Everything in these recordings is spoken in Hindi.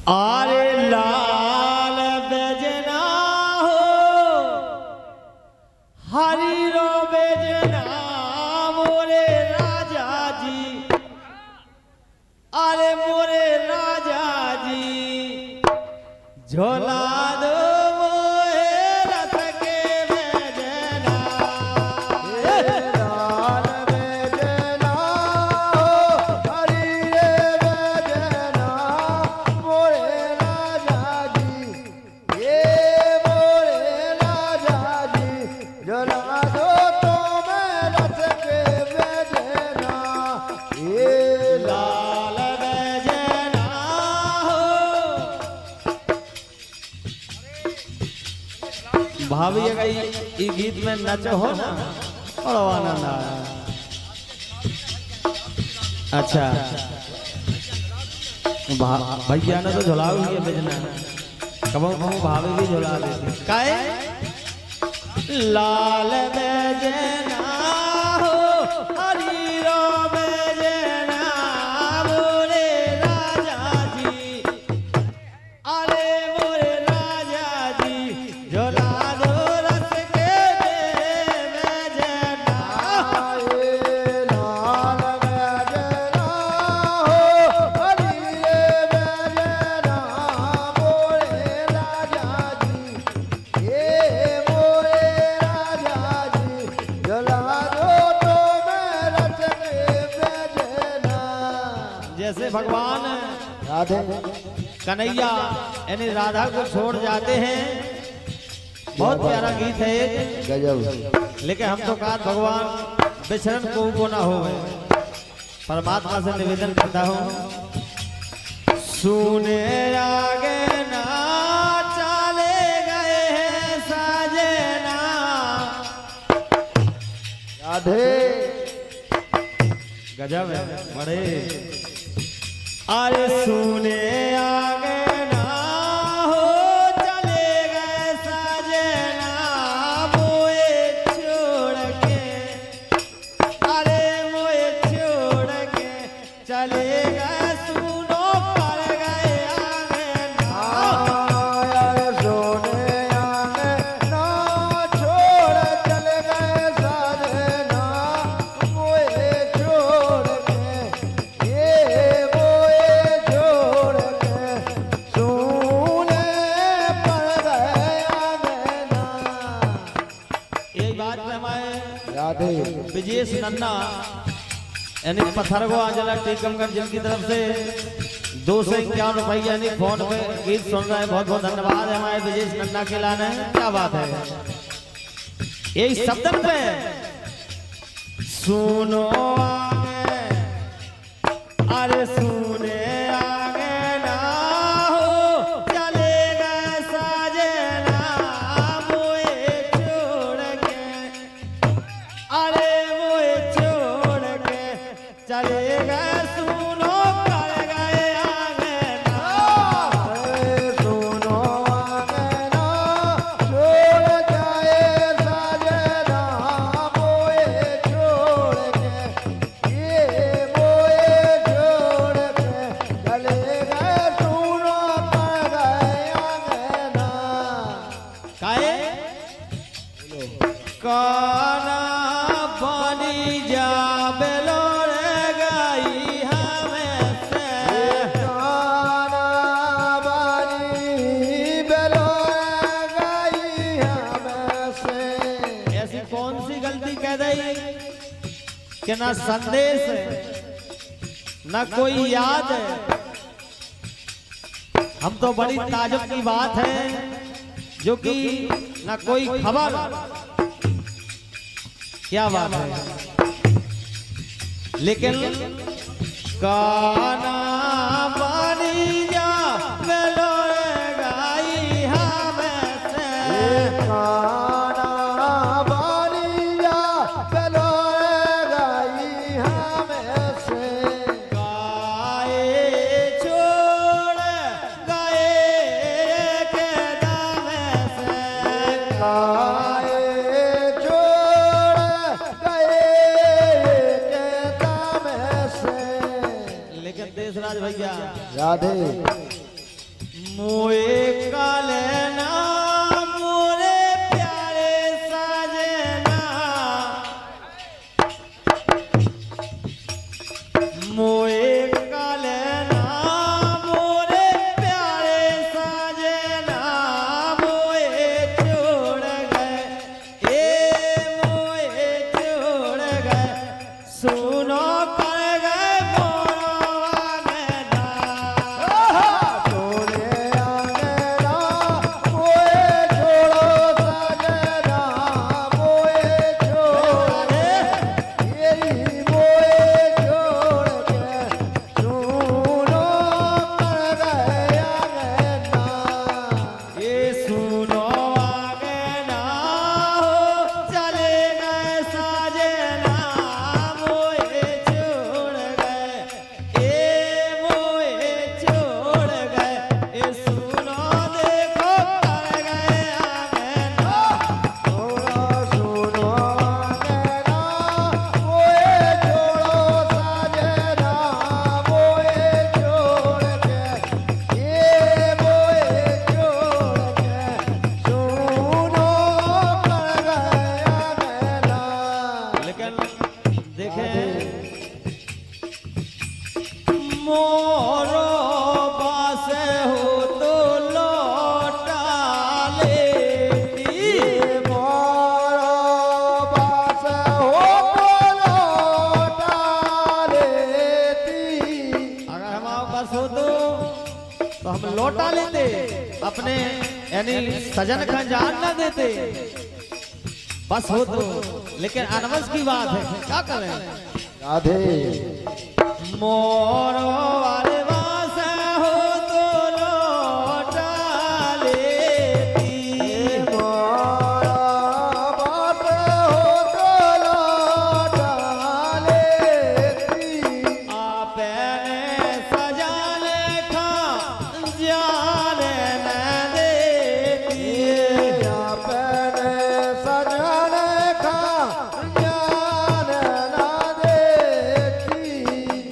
आरे लाल बेजना हो हरी रो बेजना मोरे राजा जी। अरे मोरे राजा जी झोला दो भाभी अगर ये गीत में नच हो ना बड़ा आनंद आया। अच्छा भैया ने तो झुलाओ ही बेजना कब भाभी भी झुला देती काहे लाल बेजना हो हरी रो बेजना मोरे राजा जी। अरे मोरे राजा जी झोला जैसे भगवान राधे कन्हैया यानी राधा को छोड़ जाते हैं। बहुत प्यारा गीत है गजब। लेकिन हम तो कहा भगवान बिछड़न को ना हो परमात्मा से निवेदन करता हूँ सुने आगे ना चले गए हैं साजना राधे गजब है बड़े। अरे सुने आगे ना हो चले गए साजना मोए छोड़ के। अरे मोए छोड़ के चले गए सुनो पड़ गए आगे ना। अरे सोने आगे ना छोड़ चले गए साजना मोए छोड़ के ये विजेश नन्ना यानी पत्थरगो आंजला टीकमगढ़ जिनकी तरफ से 251 रुपये यानी फोन पे गीत सुन रहे हैं। बहुत बहुत धन्यवाद है हमारे विजेश नन्ना के लाने। क्या बात है यही शब्दन पे सुनो आगे। अरे सुने आगे ना हो चले गए साजना मोए छोड़ के। अरे चले गए सुनो पड़ गए आगे ना। सुनो आगे ना छोड़ जाए साजना मोए छोड़ के ये मोए छोड़ के चले गए सुनो पड़ गए आगे ना। काहे काना बनी जा बेलो कि ना संदेश है ना कोई याद है। हम तो बड़ी ताजुब की बात है जो कि ना कोई खबर। क्या बात है लेकिन काना बनी जा बेलो गाई हमें से काना बनी जा बेलो गाई हमें से गाए छोड़ गए के दामे से गाए छोड़ गए के दामे से। लेकिन देशराज भैया राधे मोए काले ना मोरे प्यारे साजना मोए काले ना मोरे प्यारे साजना मोए छोड़ गए मोए छोड़ गए सुनो कर गए मोरो बास हो तो लौटा लेती मोरो बास हो तो लौटा लेती अगर हमारे पास हो तो हम लौटा लेते अपने यानी सजन का जान ना देते बस हो तो लेकिन अनवस की बात है क्या करें राधे मोरो वाले वास हो तो लौटा लेती मोरो बास हो तो लौटा लेती आपने सजाने खा जाने न देती अपने सजन का ज्ञान ना देती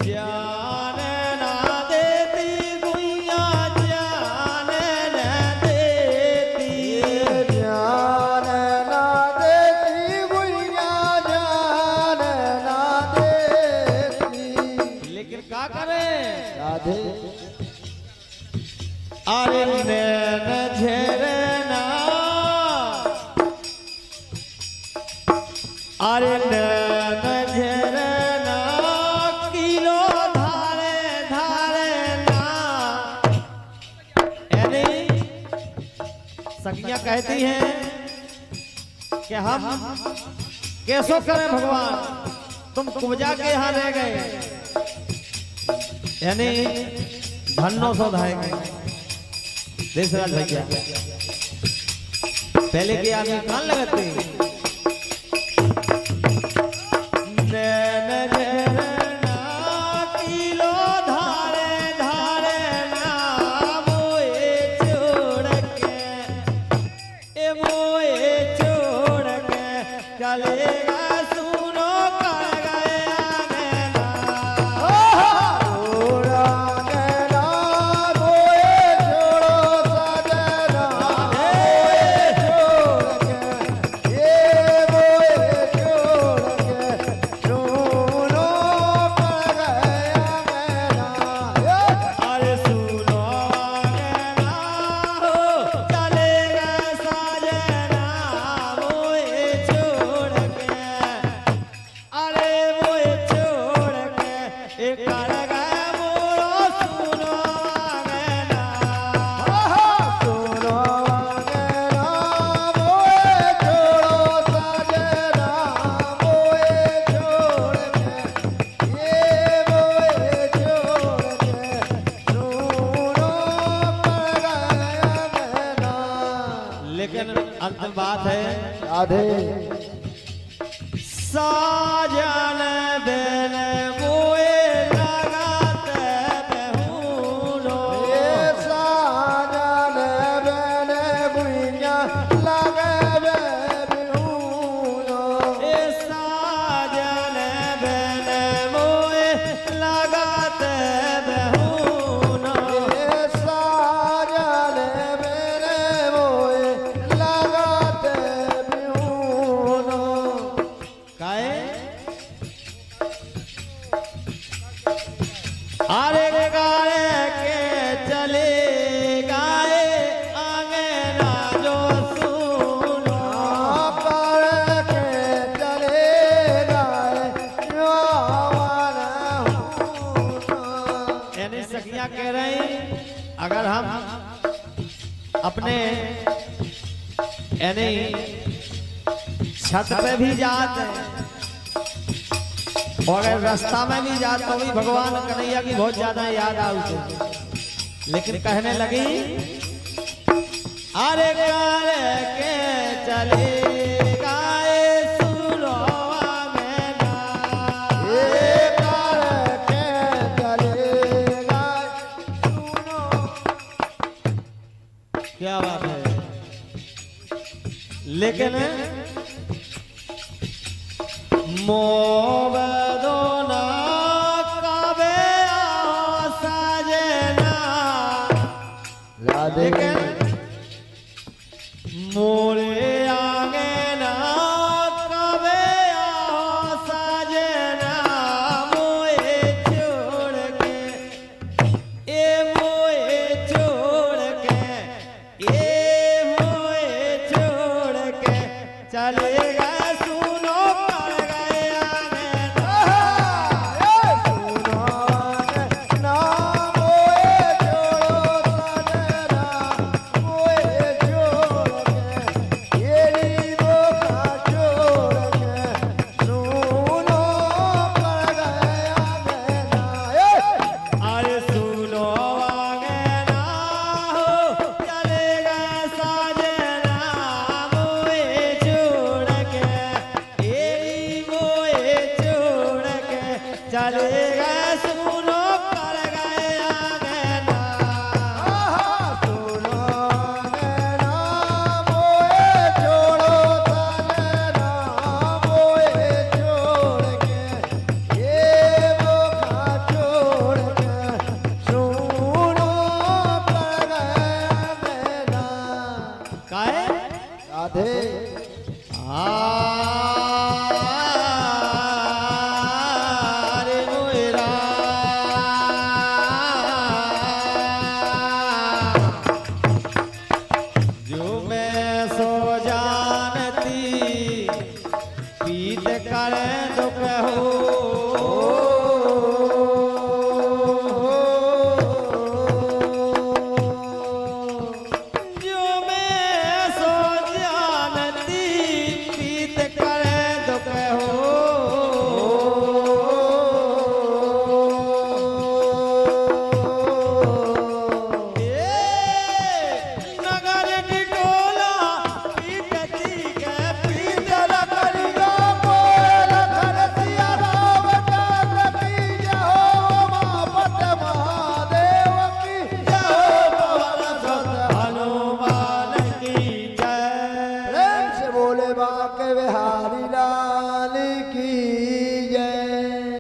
जान ना देती गुइया जान न देती ज्ञान ना देती गुइया ज्ञान ना देती लेकिन क्या करें राधे अरे नैन झरना अरे नैन झरना किलो धारे धारे ना यानी सखियां कहती हैं कि हम कैसो करें भगवान तुम कुबजा के यहाँ रह गए यानी धन्नो सो धाएंगे देशराज भैया पहले के आदमी कान लगाते नैन झरना किलो धारे धारे ना मोए छोड़ के मोए छोड़ के चलेगा सुनो कर गया नैना छोड़ा गया मोए छोड़ो सजना छोड़ के ये मोए छोड़ के सुनो कर गया मेरा अरे सुनो ना हो चलेगा साजना मोए छोड़ के अरे मोए छोड़ के एक कर गए मोरो सुनो ना सुनो मेरा मोए छोड़ो सजना मोए छोड़ के ये मोए छोड़ के सुनो कर गया मेरा लेकिन अंतिम बात है राधे साजन बिन मोए लगाते behूनो साजन बन गुइया लगे बिहूनो ए साजन बिन मोए लगाते behूनो साजन कन्हैया कह रहे हैं अगर हम अपने यानी छत पे भी जाते और अगर रास्ता में भी जाते तो भी भगवान कन्हैया की बहुत ज्यादा याद आती, लेकिन कहने लगी अरे के चले क्या बात है। लेकिन मोबदोना काबे सजना, लेकिन